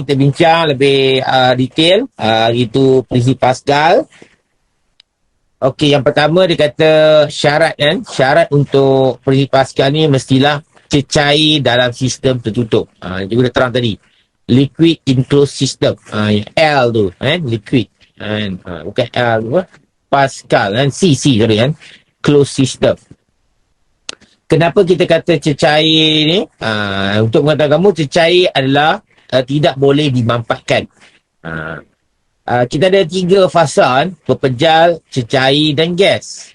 kita bincang lebih detail. Itu prinsip Pascal. Okey, yang pertama dia kata syarat kan. Syarat untuk prinsip Pascal ni mestilah cecair dalam sistem tertutup. Dia dah terang tadi. Liquid enclosed system. Yang L tu kan, liquid. Bukan L tu apa? Pascal kan, C sorry kan. Closed system. Kenapa kita kata cecair ni? Untuk mengatakan kamu, cecair adalah tidak boleh dimampatkan. Kita ada 3 fasa kan? Pepejal, cecair dan gas.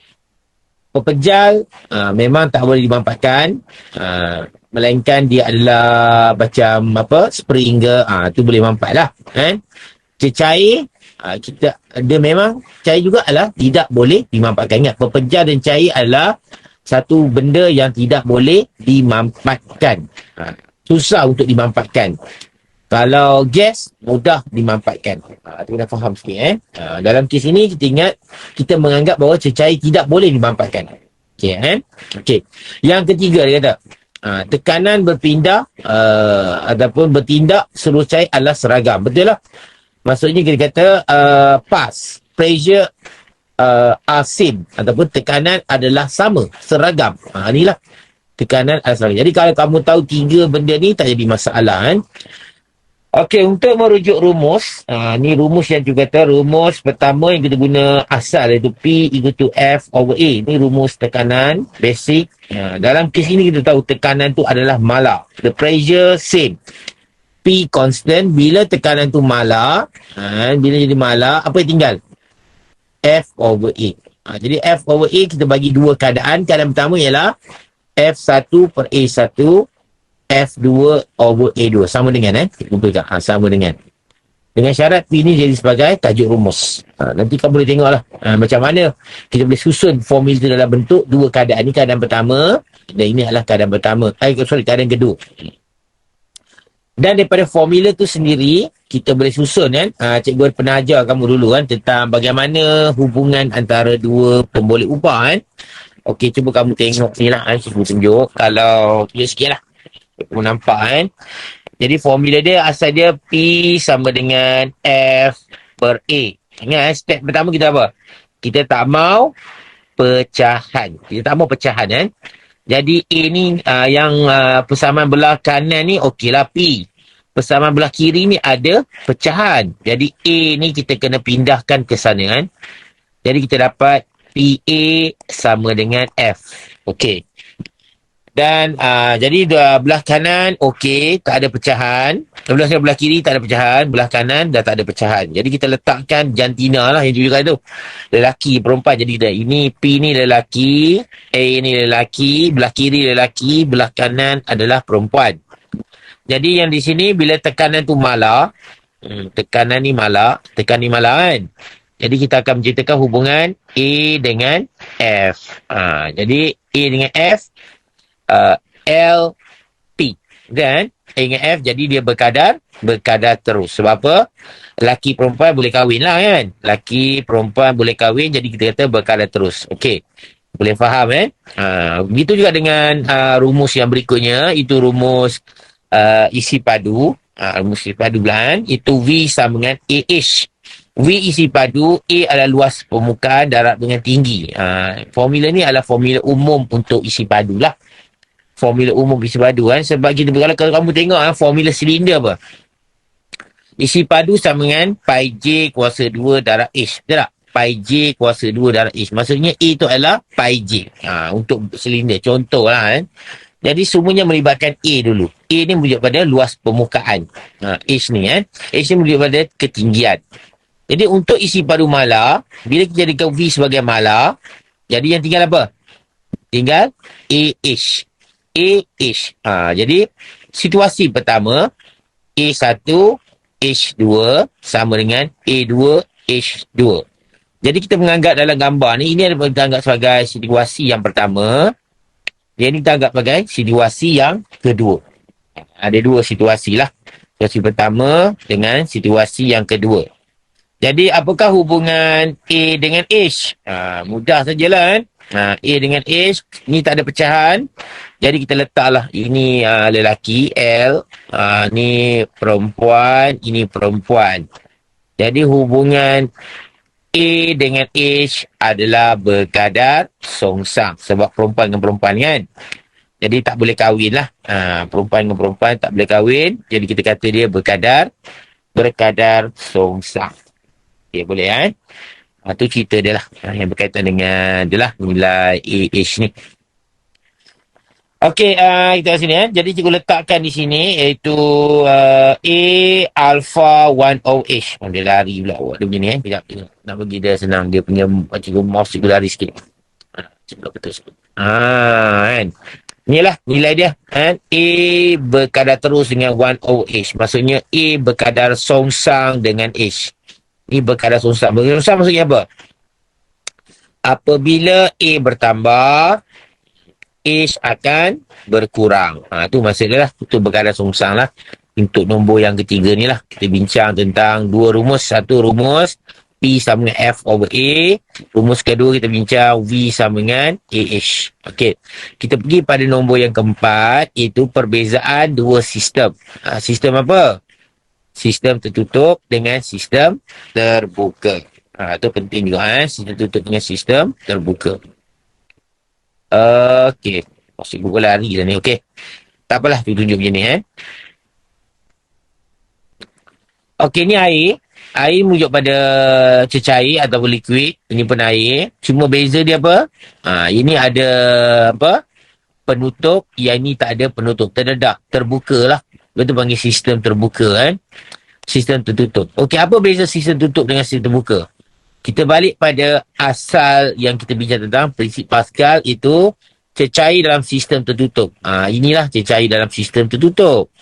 Pepejal memang tak boleh dimampatkan, melainkan dia adalah macam apa, spring ke, tu boleh mampat lah kan? Cecair dia memang cair juga adalah tidak boleh dimampatkan. Ingat, pepejal dan cair adalah satu benda yang tidak boleh dimampatkan. Susah untuk dimampatkan. Kalau gas, mudah dimampatkan. Kita kena faham sikit. Dalam kes ini, kita ingat, kita menganggap bahawa cecair tidak boleh dimampatkan. Okey. Yang ketiga, dia kata, tekanan berpindah ataupun bertindak seluruh cair adalah seragam. Betul lah. Maksudnya kita kata pass, pressure, same ataupun tekanan adalah sama, seragam. Inilah tekanan adalah seragam. Jadi kalau kamu tahu 3 benda ni, tak jadi masalah kan. Okey, untuk merujuk rumus, ni rumus yang juga kata rumus pertama yang kita guna asal, iaitu P equal to F over A. Ni rumus tekanan basic. Dalam kes ini kita tahu tekanan tu adalah malar. The pressure same. P constant. Bila tekanan tu malar, bila jadi malar, apa yang tinggal? F over A. Jadi F over A kita bagi 2 keadaan. Keadaan pertama ialah F1 per A1, F2 over A2. Sama dengan sama dengan syarat P ni jadi sebagai tajuk rumus. Nanti kamu boleh tengoklah macam mana kita boleh susun formula itu dalam bentuk 2 keadaan. Ini keadaan pertama dan ini adalah keadaan pertama. Keadaan kedua. Dan daripada formula tu sendiri, kita boleh susun kan. Cikgu pernah ajar kamu dulu kan tentang bagaimana hubungan antara 2 pemboleh ubah kan. Okey, cuba kamu tengok ni lah. Cikgu tunjuk. Kalau tunjuk sikit lah. Kamu nampak kan. Jadi formula dia, asal dia P sama dengan F per A. Ingat step pertama kita apa? Kita tak mau pecahan. Kan. Jadi A ni yang persamaan belah kanan ni okeylah P. Persamaan belah kiri ni ada pecahan. Jadi A ni kita kena pindahkan ke sana kan. Jadi kita dapat PA sama dengan F. Okey. Dan jadi belah kanan okey, tak ada pecahan. Belah kiri tak ada pecahan. Belah kanan dah tak ada pecahan. Jadi kita letakkan jantina lah yang tunjukkan tu. Lelaki, perempuan. Jadi ini P ni lelaki, A ni lelaki, belah kiri lelaki, belah kanan adalah perempuan. Jadi yang di sini bila tekanan tu malar, tekanan ni malar kan. Jadi kita akan menceritakan hubungan A dengan F. Jadi A dengan F, L, P. Dan A dengan F, jadi dia berkadar terus. Sebab apa? Lelaki perempuan boleh kahwin lah kan. Lelaki perempuan boleh kahwin, jadi kita kata berkadar terus. Okey. Boleh faham kan? Begitu juga dengan rumus yang berikutnya. Itu rumus isi padu. Rumus isi padu belahan. Itu V sama dengan AH. V isi padu, A adalah luas permukaan, darat dengan tinggi. Formula ni adalah formula umum untuk isi padu lah. Formula umum isi padu kan. Sebab kita kalau kamu tengok formula silinder apa? Isi padu sama dengan pi J kuasa 2 darab H. Betul tak? Pi J kuasa 2 darab H. Maksudnya A itu adalah pi J. Untuk silinder. Contoh lah kan. Jadi semuanya melibatkan A dulu. A ni merujuk pada luas permukaan. H ni kan. H ni merujuk pada ketinggian. Jadi untuk isi padu malar, bila kita jadikan V sebagai malar, jadi yang tinggal apa? Tinggal AH. Jadi situasi pertama, A1 H2 sama dengan A2 H2. Jadi kita menganggap dalam gambar ni, ini adalah kita anggap sebagai situasi yang pertama. Yang ini kita anggap sebagai situasi yang kedua. Ada 2 situasi lah. Situasi pertama dengan situasi yang kedua. Jadi apakah hubungan A dengan H? Mudah sajalah kan. A dengan H ni tak ada pecahan. Jadi kita letaklah ini lelaki L, ni perempuan, ini perempuan. Jadi hubungan A dengan H adalah berkadar songsang sebab perempuan dengan perempuan kan. Jadi tak boleh kahwin lah. Perempuan dengan perempuan tak boleh kahwin. Jadi kita kata dia berkadar songsang. Okay, boleh kan? Tu cerita dia lah. Yang berkaitan dengan dia lah, nilai AH ni. Okey, kita kat sini Jadi cikgu letakkan di sini iaitu A alpha 10H. Dia lari pula dia punya ni Kejap. Nak bagi dia senang. Dia punya cikgu mouse cikgu lari sikit. Cikgu betul sikit. Kan. Inilah nilai dia kan. A berkadar terus dengan 10H. Maksudnya A berkadar songsang dengan H. Ini berkadar songsang. Berkadar songsang maksudnya apa? Apabila A bertambah, H akan berkurang. Tu maksudnya lah. Itu berkadar songsang lah. Untuk nombor yang ketiga ni lah. Kita bincang tentang dua rumus. Satu rumus P sama dengan F over A. Rumus kedua kita bincang V sama dengan AH. Okey. Kita pergi pada nombor yang keempat, iaitu perbezaan dua sistem. Sistem apa? Sistem tertutup dengan sistem terbuka. Itu penting juga. Sistem tertutup dengan sistem terbuka. Okey. Masih Google lari dah ni. Okey. Tak apalah, tunjuk macam ni. Okey, ni air. Air merujuk pada cecair ataupun liquid. Ini pun air. Cuma beza dia apa? Ini ada apa? Penutup. Yang ini tak ada penutup. Terdedak. Terbuka lah. Betul panggil sistem terbuka kan? Sistem tertutup. Okey, apa beza sistem tertutup dengan sistem terbuka? Kita balik pada asal yang kita bincang tentang prinsip Pascal, itu cecair dalam sistem tertutup. Inilah cecair dalam sistem tertutup.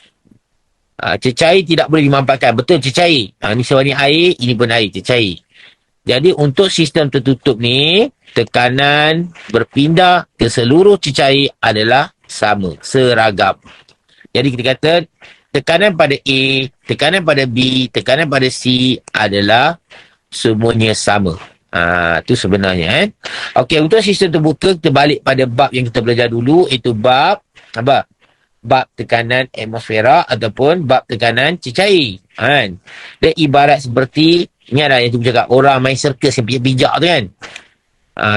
Cecair tidak boleh dimanfaatkan. Betul, cecair. Ni sebab ni air, ini pun air, cecair. Jadi untuk sistem tertutup ni, tekanan berpindah ke seluruh cecair adalah sama, seragam. Jadi kita kata tekanan pada A, tekanan pada B, tekanan pada C adalah semuanya sama. Itu sebenarnya. Okey, untuk sistem terbuka, kita balik pada bab yang kita belajar dulu, iaitu bab apa? Bab tekanan atmosfera ataupun bab tekanan cecair. Dia ibarat seperti, ni ada yang cikgu cakap, orang main circus yang pijak-pijak tu kan.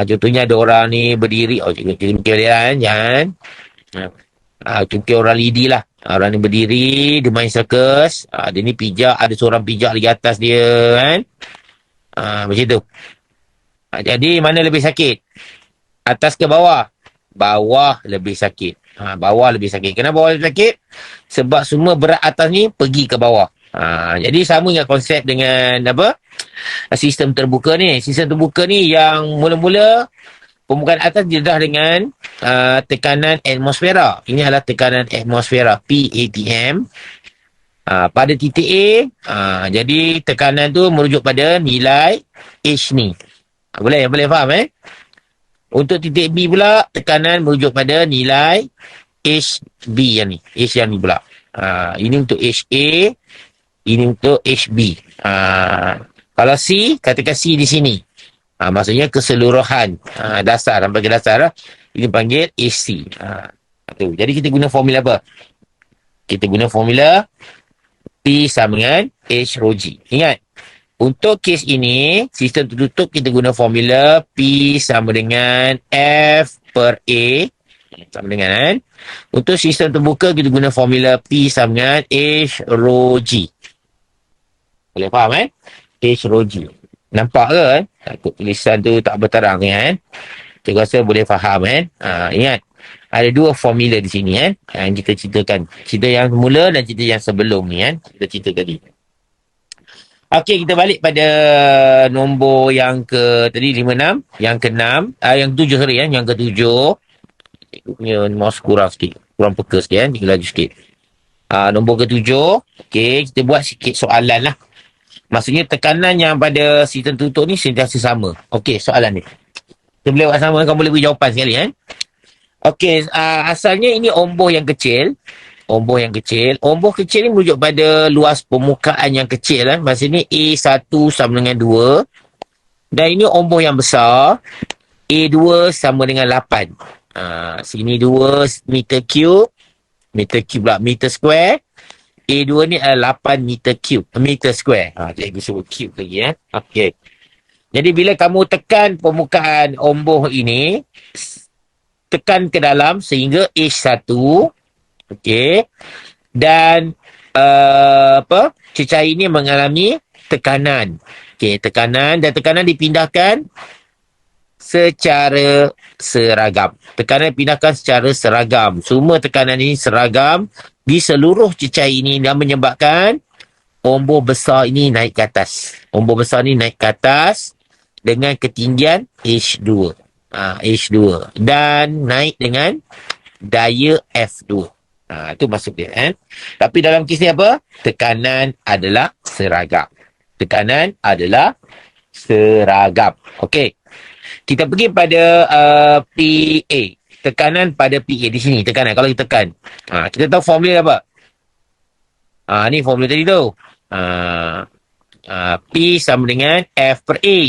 Contohnya ada orang ni berdiri, cikgu lihat kan. Contoh orang lidi lah. Orang ni berdiri, dia main circus. Dia ni pijak, ada seorang pijak lagi atas dia kan. Macam tu. Jadi mana lebih sakit? Atas ke bawah? Bawah lebih sakit. Bawah lebih sakit. Kenapa bawah lebih sakit? Sebab semua berat atas ni pergi ke bawah. Jadi sama dengan konsep dengan apa? Sistem terbuka ni. Sistem terbuka ni yang mula-mula permukaan atas didedah dengan tekanan atmosfera. Ini adalah tekanan atmosfera, PATM. Pada titik A, jadi tekanan tu merujuk pada nilai H ni. Boleh faham Untuk titik B pula, tekanan merujuk pada nilai HB yang ni. H yang ni pula. Ini untuk HA, ini untuk HB. Kalau C, katakan C di sini. Maksudnya keseluruhan dasar sampai ke dasar lah. Ini panggil AC. Jadi kita guna formula apa? Kita guna formula P sama dengan H rho G. Ingat, untuk kes ini, sistem tertutup kita guna formula P sama dengan F per A. Sama dengan Untuk sistem terbuka kita guna formula P sama dengan H rho G. Boleh faham H rho G. Nampak ke takut tulisan tu tak berterang Cikgu rasa boleh faham ingat, ada dua formula di sini yang kita ceritakan. Cerita yang semula dan cerita yang sebelum ni kita cerita tadi. Okey, kita balik pada nombor yang ke tadi 56, yang ke-6, yang ke-7 sorry yang ke-7. Cikgu punya mouse kurang sikit, kurang peka sikit cikgu laju sikit. Nombor ke-7. Okey, kita buat sikit soalan lah. Maksudnya tekanan yang pada sistem tertutup ni sentiasa sama. Okey, soalan ni. Kita boleh buat sama, kamu boleh beri jawapan sekali Okey, asalnya ini ombor yang kecil. Ombor yang kecil. Ombor kecil ni merujuk pada luas permukaan yang kecil Maksudnya A1 sama dengan 2. Dan ini ombor yang besar. A2 sama dengan 8. Sini 2 meter cube. Meter cube pula, meter square. A2 ni adalah 8 meter cube. Meter square. Cikgu sebut cube lagi Okey. Jadi bila kamu tekan permukaan omboh ini, tekan ke dalam sehingga H1. Okey. Dan cecair ini mengalami tekanan. Okey, tekanan dan tekanan dipindahkan secara seragam. Tekanan dipindahkan secara seragam. Semua tekanan ini seragam di seluruh cecair ini dan menyebabkan omboh besar ini naik ke atas. Omboh besar ini naik ke atas dengan ketinggian H2. H2 dan naik dengan daya F2. Itu maksud dia Tapi dalam kes ni apa? Tekanan adalah seragam. Tekanan adalah seragam. Okey. Kita pergi pada PA. Tekanan pada PA di sini. Tekanan kalau kita tekan. Kita tahu formula apa? Ni formula tadi tu. P sama dengan F per A.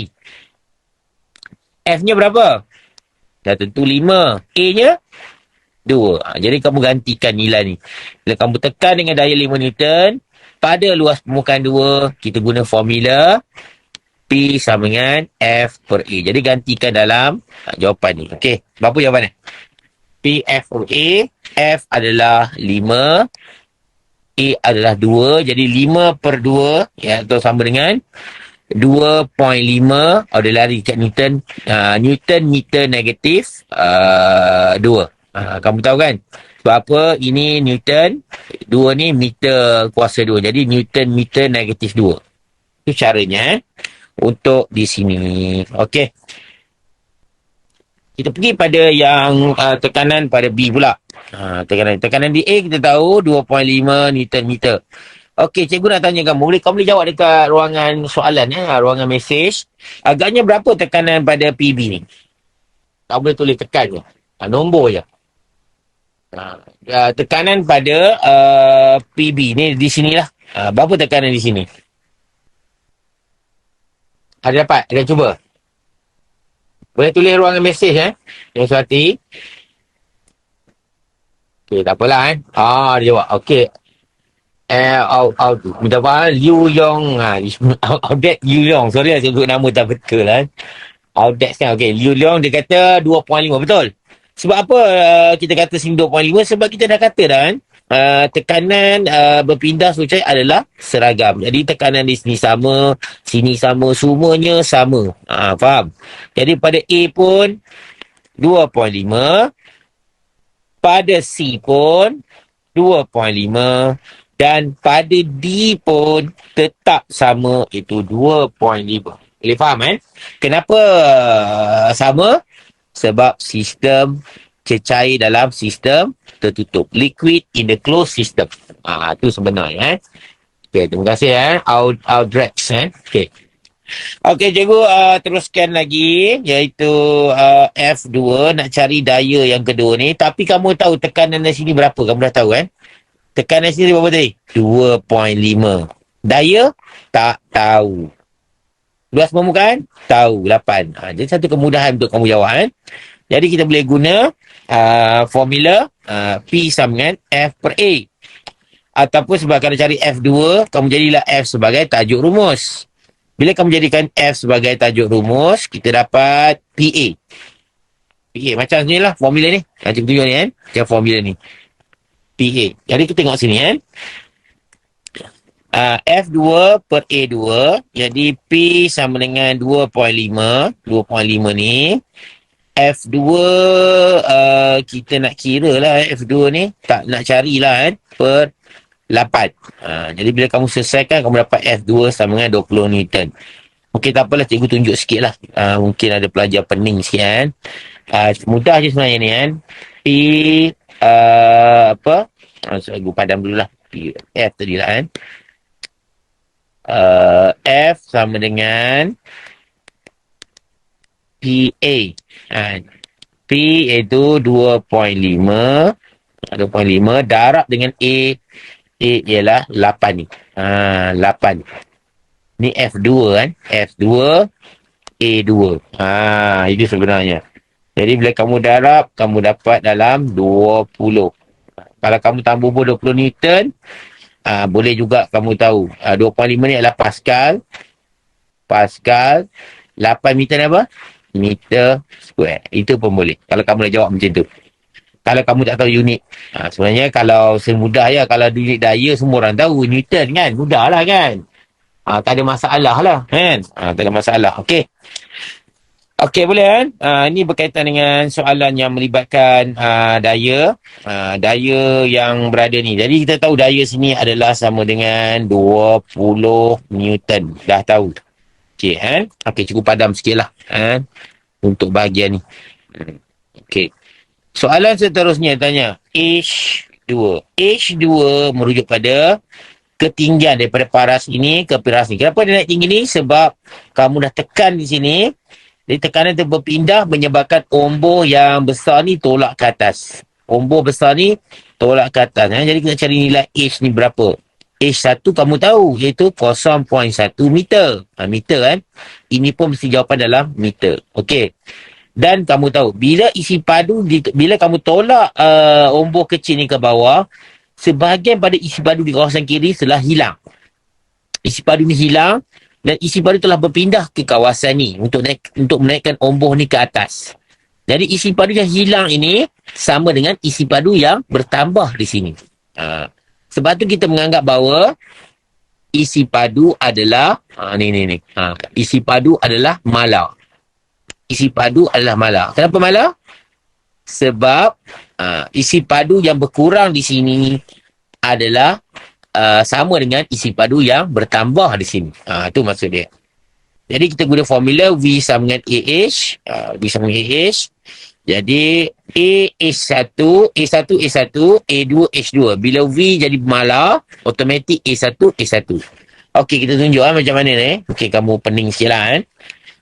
F-nya berapa? Dah tentu 5. A-nya 2. Jadi kamu gantikan nilai ni. Bila kamu tekan dengan daya 5 Newton, pada luas permukaan 2, kita guna formula P sama dengan F per A. Jadi gantikan dalam jawapan ni. Okey, berapa jawapan ni? P F per A. F adalah 5. A adalah 2. Jadi 5 per 2, atau sama dengan 2.5. Dia lari kat Newton. Newton meter negatif 2. Kamu tahu kan? Sebab apa? Ini Newton. 2 ni meter kuasa 2. Jadi Newton meter negatif 2. Itu caranya untuk di sini. Okey. Kita pergi pada yang tekanan pada B pula. Tekanan di A kita tahu 2.5 Newton meter. Okey, cikgu nak tanya kamu. Kamu boleh jawab dekat ruangan soalan, ruangan mesej. Agaknya berapa tekanan pada PB ni? Kamu boleh tulis tekan je. Nombor je. Tekanan pada PB ni di sinilah. Berapa tekanan di sini? Ada dapat? Ada cuba? Boleh tulis ruangan mesej Yang Suhati. Okey, tak apalah dia jawab. Okey. Minta maaf, Liu Yong. Audet Liu Yong. Sorry saya sebut nama tak betul Audet kan. Okey, Liu Yong dia kata 2.5. Betul? Sebab apa kita kata sini 2.5? Sebab kita dah kata dah tekanan berpindah suhu cair adalah seragam. Jadi tekanan di sini sama, sini sama, semuanya sama. Faham? Jadi pada A pun 2.5, pada C pun 2.5 dan pada D pun tetap sama, itu 2.5. Boleh faham Kenapa sama? Sebab sistem cecair dalam sistem tertutup. Liquid in the closed system. Itu sebenarnya. Okey, terima kasih Audrex. Okey. Okey, cikgu teruskan lagi, iaitu F2, nak cari daya yang kedua ni. Tapi kamu tahu tekanan di sini berapa? Kamu dah tahu tekanan di sini berapa tadi? 2.5. Daya? Tak tahu. Luas permukaan? Tahu, 8. Jadi satu kemudahan untuk kamu jawab. Jadi kita boleh guna formula P sama dengan F per A. Ataupun sebab kalau cari F2, kamu jadilah F sebagai tajuk rumus. Bila kamu jadikan F sebagai tajuk rumus, kita dapat PA. PA macam ni lah formula ni. Cikgu tunjuk ni macam formula ni. PA. Jadi kita tengok sini F2 per A2. Jadi P sama dengan 2.5. 2.5 ni. F2 kita nak kira lah F2 ni. Tak nak carilah per 8. Jadi bila kamu selesaikan, kamu dapat F2 sama dengan 20 Newton. Okey, tak apalah, cikgu tunjuk sikit lah. Mungkin ada pelajar pening sikit mudah je sebenarnya ni P cikgu padam dulu lah. P, F tadi lah F sama dengan PA. P iaitu 2.5. 2.5 darab dengan A. A ialah 8 ni. 8. Ni F2 F2 A2. Itu sebenarnya. Jadi bila kamu darab, kamu dapat dalam 20. Kalau kamu tambah 20 Newton, boleh juga kamu tahu. 2.5 ni adalah Pascal. Pascal. 8 meter ni apa? Meter square. Itu pun boleh. Kalau kamu nak jawab macam tu. Kalau kamu tak tahu unit. Sebenarnya kalau semudah ya, kalau unit daya semua orang tahu. Newton kan? Mudah lah kan? Tak ada masalah lah kan? Tak ada masalah. Okey. Okey, boleh kan? Ini berkaitan dengan soalan yang melibatkan daya. Daya yang berada ni. Jadi kita tahu daya sini adalah sama dengan 20 Newton. Dah tahu. Okey, kan? Okey, cukup padam sikit lah. Untuk bahagian ni. Okey. Soalan seterusnya tanya. H2. H2 merujuk pada ketinggian daripada paras ini ke paras ni. Kenapa dia naik tinggi ni? Sebab kamu dah tekan di sini. Jadi tekanan itu berpindah menyebabkan ombor yang besar ni tolak ke atas. Ombor besar ni tolak ke atas. Jadi kita cari nilai H ni berapa. H1 kamu tahu iaitu 0.1 meter. Meter kan. Ini pun mesti jawapan dalam meter. Okey. Dan kamu tahu bila isi padu, bila kamu tolak ombor kecil ni ke bawah, sebahagian pada isi padu di kawasan kiri telah hilang. Isi padu ni hilang. Dan isi padu telah berpindah ke kawasan ni untuk menaikkan ombor ni ke atas. Jadi isi padu yang hilang ini sama dengan isi padu yang bertambah di sini. Sebab tu kita menganggap bahawa isi padu adalah isi padu adalah malar. Isi padu adalah malar. Kenapa malar? Sebab isi padu yang berkurang di sini adalah sama dengan isi padu yang bertambah di sini. Itu maksud dia. Jadi kita guna formula V sama dengan AH. V sama dengan AH. Jadi A1, A2, H2. Bila V jadi malar, automatik A1, A1. Okey, kita tunjuk macam mana ni. Okey, kamu pening sikit lah.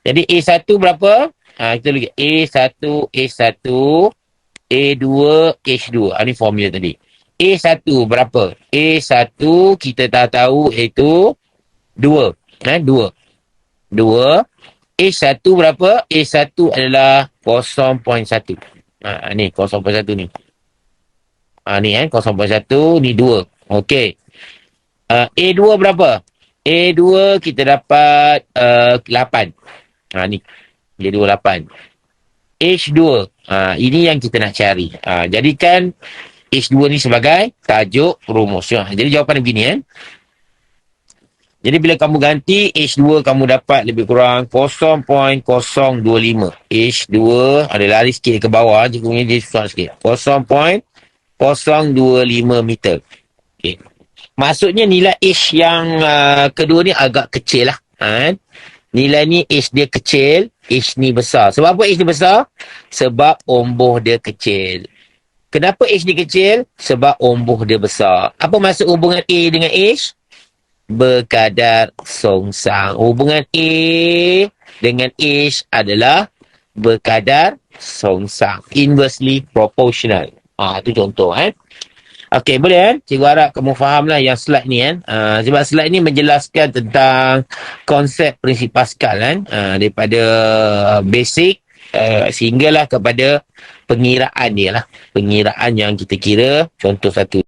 Jadi A1 berapa? Kita lagi A1, A1, A2, H2. Ini formula tadi. A1 berapa? A1 kita dah tahu iaitu 2. 2. A1 berapa? A1 adalah 0.1. Ni 0.1 ni. Ni 0.1 ni 2. Okey. A2 berapa? A2 kita dapat 8. Ni. Jadi 8. H2. Ini yang kita nak cari. Jadikan H2 ni sebagai tajuk rumus. Jadi jawapan begini. Jadi bila kamu ganti H2 kamu dapat lebih kurang 0.025. H2 ada lari sikit ke bawah. Jadi dia susah sikit. 0.025 meter. Okay. Maksudnya nilai H yang kedua ni agak kecil lah. Nilai ni H dia kecil. H ni besar. Sebab apa H ni besar? Sebab ombor dia kecil. Kenapa H ni kecil? Sebab ombor dia besar. Apa maksud hubungan A dengan H? Berkadar songsang. Hubungan A dengan H adalah berkadar songsang. Inversely proportional. Itu contoh. Okey, boleh Cikgu harap kamu fahamlah yang slide ni sebab slide ni menjelaskan tentang konsep prinsip Pascal daripada basic sehinggalah kepada pengiraan dia lah. Pengiraan yang kita kira. Contoh satu.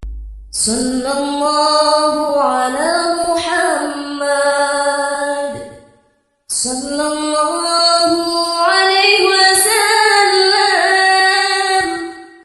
Sallallahu ala Muhammad. Sallallahu